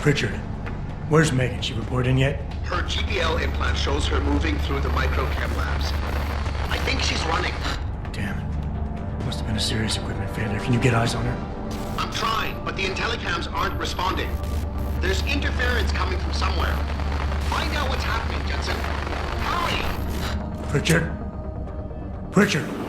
Pritchard, where's Megan? She report in yet? Her GPL implant shows her moving through the microchem labs. I think she's running. Damn it. Must have been a serious equipment failure. Can you get eyes on her? I'm trying, but the intellicams aren't responding. There's interference coming from somewhere. Find out what's happening, Jensen. Hurry! Pritchard? Pritchard!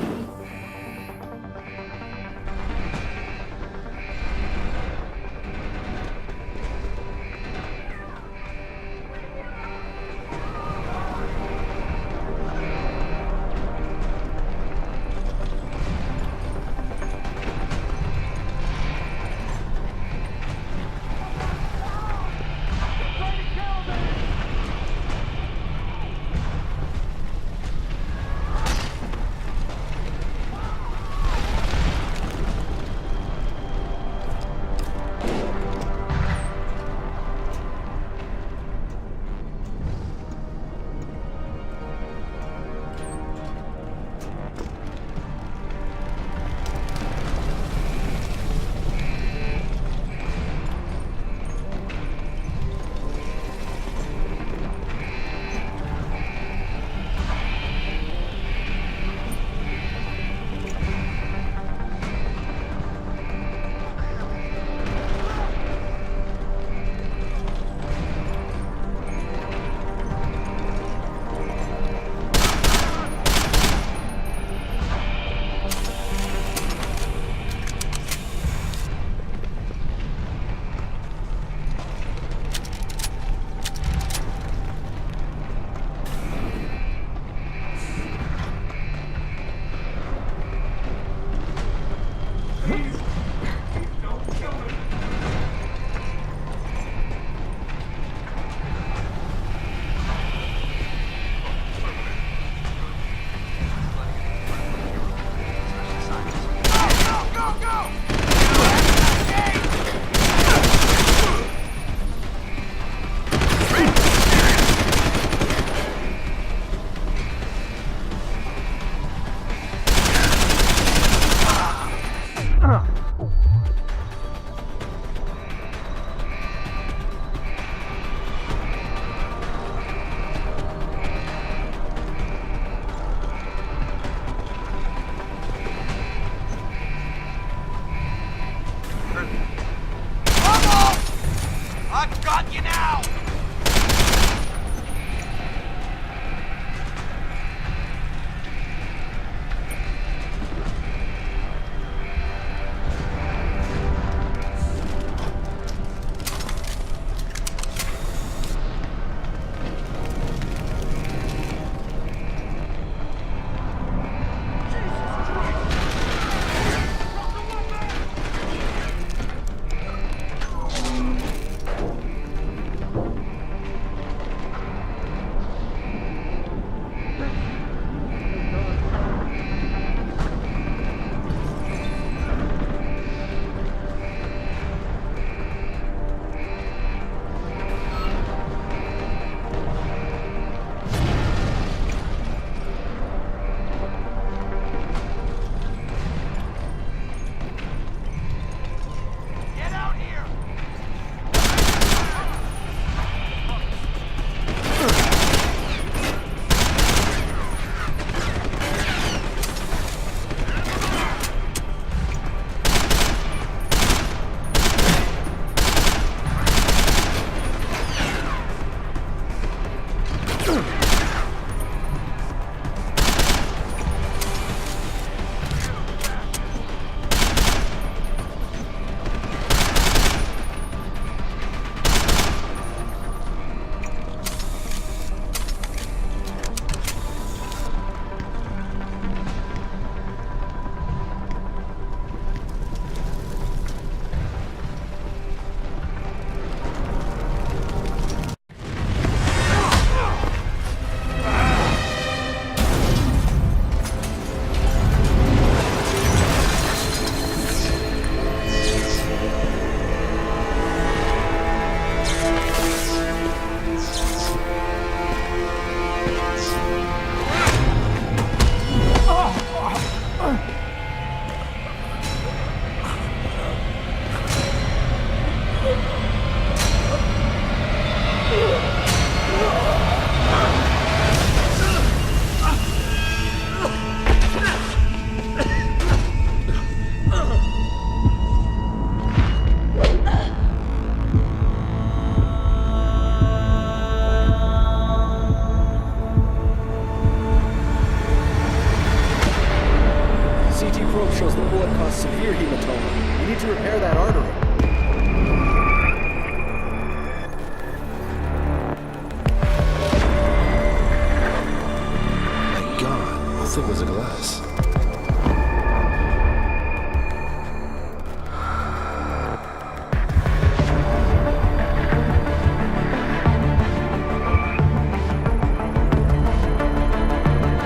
thick was the glass?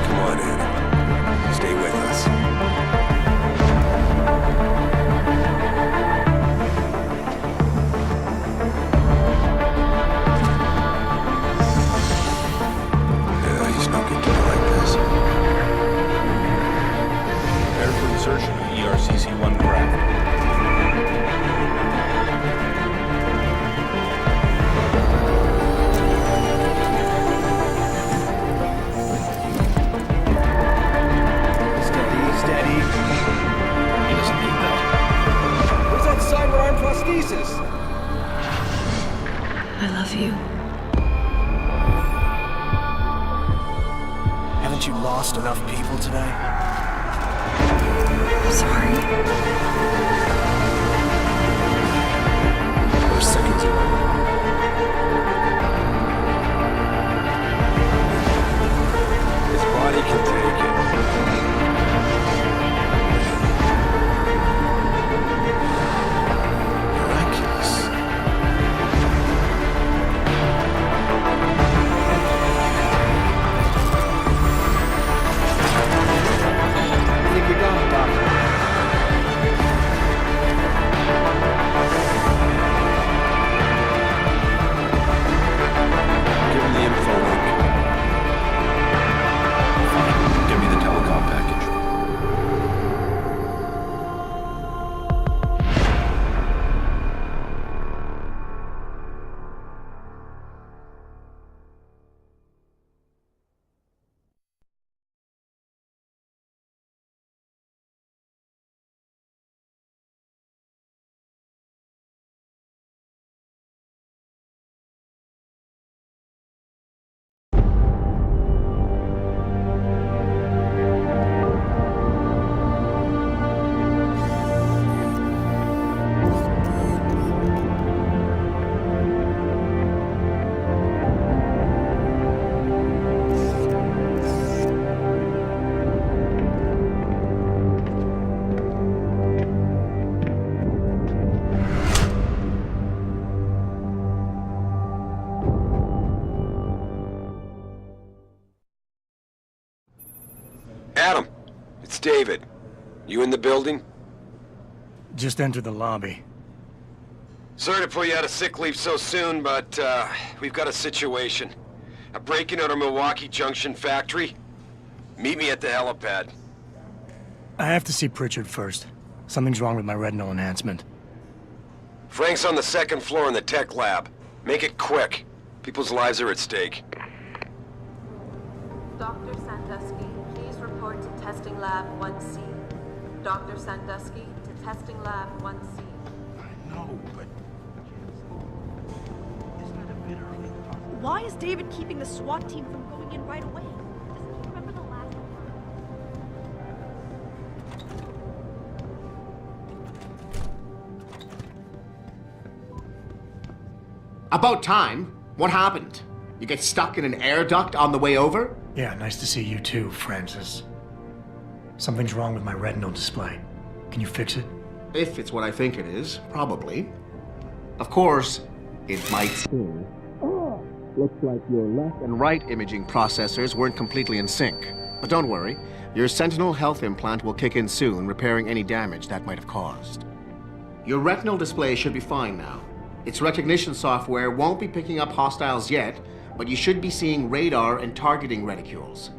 Come on, Adam. Stay with us. He's not good to me like this. Prepare for insertion of ERCC-1 craft. Steady. He doesn't need that. Where's that cyber arm prosthesis? I love you. Haven't you lost enough people today? I'm sorry. We're seconds away. His body can take it. Miraculous. I think we got it, Doctor. Give him the info link. Fine. Give me the telecom package. Adam, it's David. You in the building? Just enter the lobby. Sorry to pull you out of sick leave so soon, but we've got a situation. A break-in at our Milwaukee Junction factory. Meet me at the helipad. I have to see Pritchard first. Something's wrong with my retinal enhancement. Frank's on the second floor in the tech lab. Make it quick. People's lives are at stake. Dr. Sandusky, please report to Testing Lab 1C. Dr. Sandusky to Testing Lab 1C. I know, but... Isn't it a bit early to talk? Why is David keeping the SWAT team from going in right away? Doesn't he remember the last one? About time. What happened? You get stuck in an air duct on the way over? Yeah, nice to see you too, Francis. Something's wrong with my retinal display. Can you fix it? If it's what I think it is, probably. Of course, it might seem. Looks like your left and right imaging processors weren't completely in sync. But don't worry, your Sentinel health implant will kick in soon, repairing any damage that might have caused. Your retinal display should be fine now. Its recognition software won't be picking up hostiles yet, but you should be seeing radar and targeting reticules.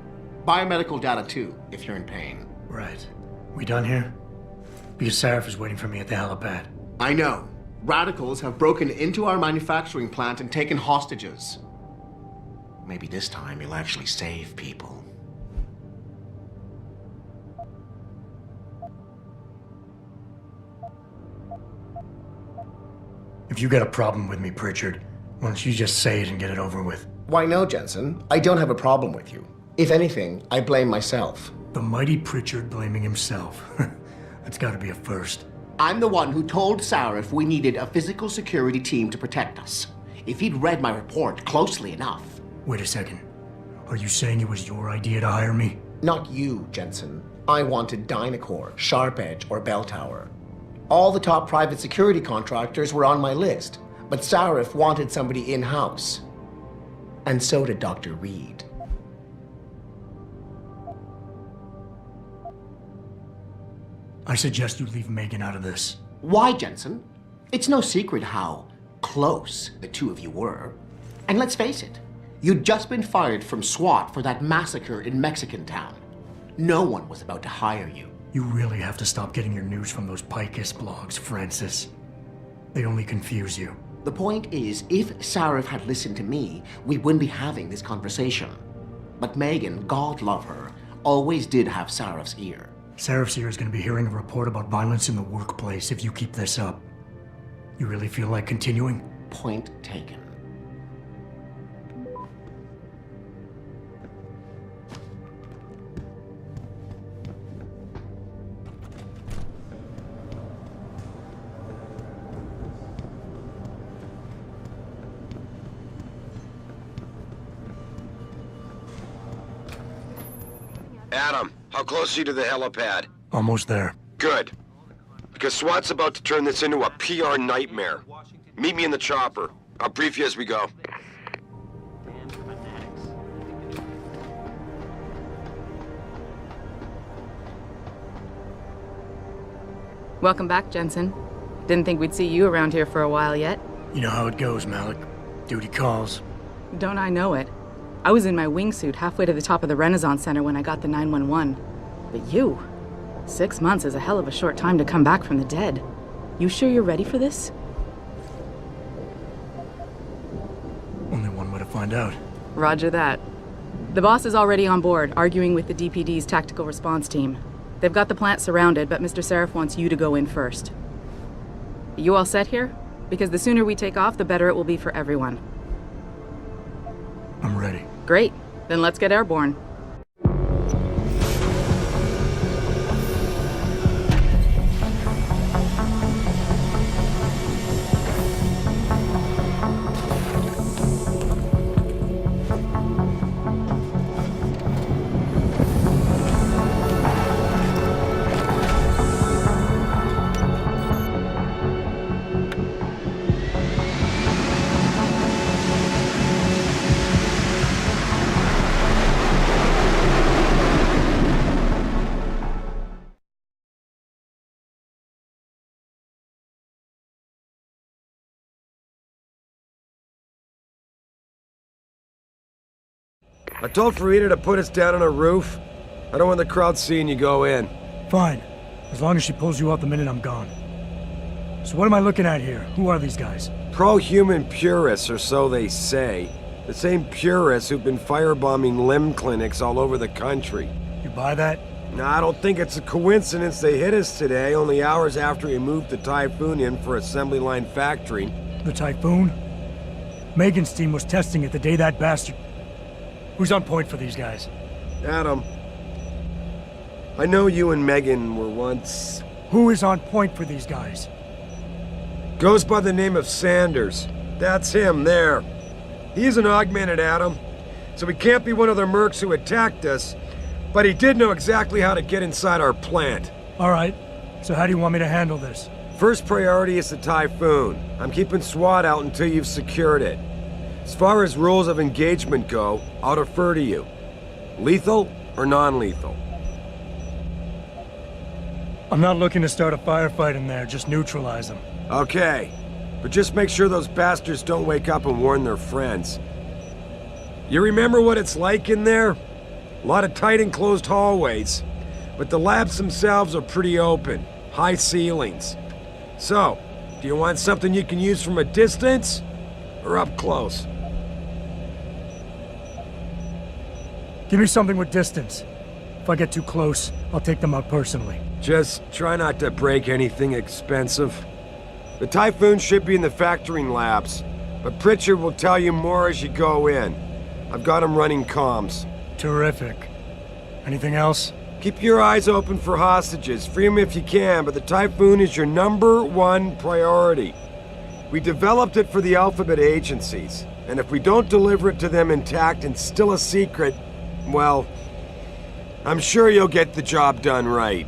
Biomedical data too, if you're in pain. Right. We done here? Because Sarif is waiting for me at the helipad. I know. Radicals have broken into our manufacturing plant and taken hostages. Maybe this time you'll actually save people. If you got a problem with me, Pritchard, why don't you just say it and get it over with? Why no, Jensen? I don't have a problem with you. If anything, I blame myself. The mighty Pritchard blaming himself. That's gotta be a first. I'm the one who told Sarif we needed a physical security team to protect us. If he'd read my report closely enough. Wait a second. Are you saying it was your idea to hire me? Not you, Jensen. I wanted Dynacore, Sharp Edge, or Bell Tower. All the top private security contractors were on my list, but Sarif wanted somebody in-house. And so did Dr. Reed. I suggest you leave Megan out of this. Why, Jensen? It's no secret how close the two of you were. And let's face it, you'd just been fired from SWAT for that massacre in Mexican Town. No one was about to hire you. You really have to stop getting your news from those Picus blogs, Francis. They only confuse you. The point is, if Sarif had listened to me, we wouldn't be having this conversation. But Megan, God love her, always did have Sarif's ear. Sarif's ear is going to be hearing a report about violence in the workplace if you keep this up. You really feel like continuing? Point taken. Adam, how close are you to the helipad? Almost there. Good. Because SWAT's about to turn this into a PR nightmare. Meet me in the chopper. I'll brief you as we go. Welcome back, Jensen. Didn't think we'd see you around here for a while yet. You know how it goes, Malik. Duty calls. Don't I know it? I was in my wingsuit halfway to the top of the Renaissance Center when I got the 911. But you... 6 months is a hell of a short time to come back from the dead. You sure you're ready for this? Only one way to find out. Roger that. The boss is already on board, arguing with the DPD's tactical response team. They've got the plant surrounded, but Mr. Sarif wants you to go in first. You all set here? Because the sooner we take off, the better it will be for everyone. I'm ready. Great. Then let's get airborne. I told Farida to put us down on a roof. I don't want the crowd seeing you go in. Fine. As long as she pulls you out the minute I'm gone. So what am I looking at here? Who are these guys? Pro-human purists, or so they say. The same purists who've been firebombing limb clinics all over the country. You buy that? Nah, I don't think it's a coincidence they hit us today, only hours after we moved the Typhoon in for assembly line factory. The Typhoon? Megan's team was testing it the day that bastard... Who's on point for these guys? Adam, I know you and Megan were once... Who is on point for these guys? Goes by the name of Sanders. That's him, there. He's an augmented Adam, so he can't be one of the mercs who attacked us, but he did know exactly how to get inside our plant. All right, so how do you want me to handle this? First priority is the Typhoon. I'm keeping SWAT out until you've secured it. As far as rules of engagement go, I'll defer to you. Lethal or non-lethal? I'm not looking to start a firefight in there, just neutralize them. Okay, but just make sure those bastards don't wake up and warn their friends. You remember what it's like in there? A lot of tight enclosed hallways, but the labs themselves are pretty open, high ceilings. So, do you want something you can use from a distance, or up close? Give me something with distance. If I get too close, I'll take them out personally. Just try not to break anything expensive. The Typhoon should be in the factoring labs, but Pritchard will tell you more as you go in. I've got him running comms. Terrific. Anything else? Keep your eyes open for hostages. Free them if you can, but the Typhoon is your #1 priority. We developed it for the Alphabet agencies, and if we don't deliver it to them intact and still a secret, well, I'm sure you'll get the job done right.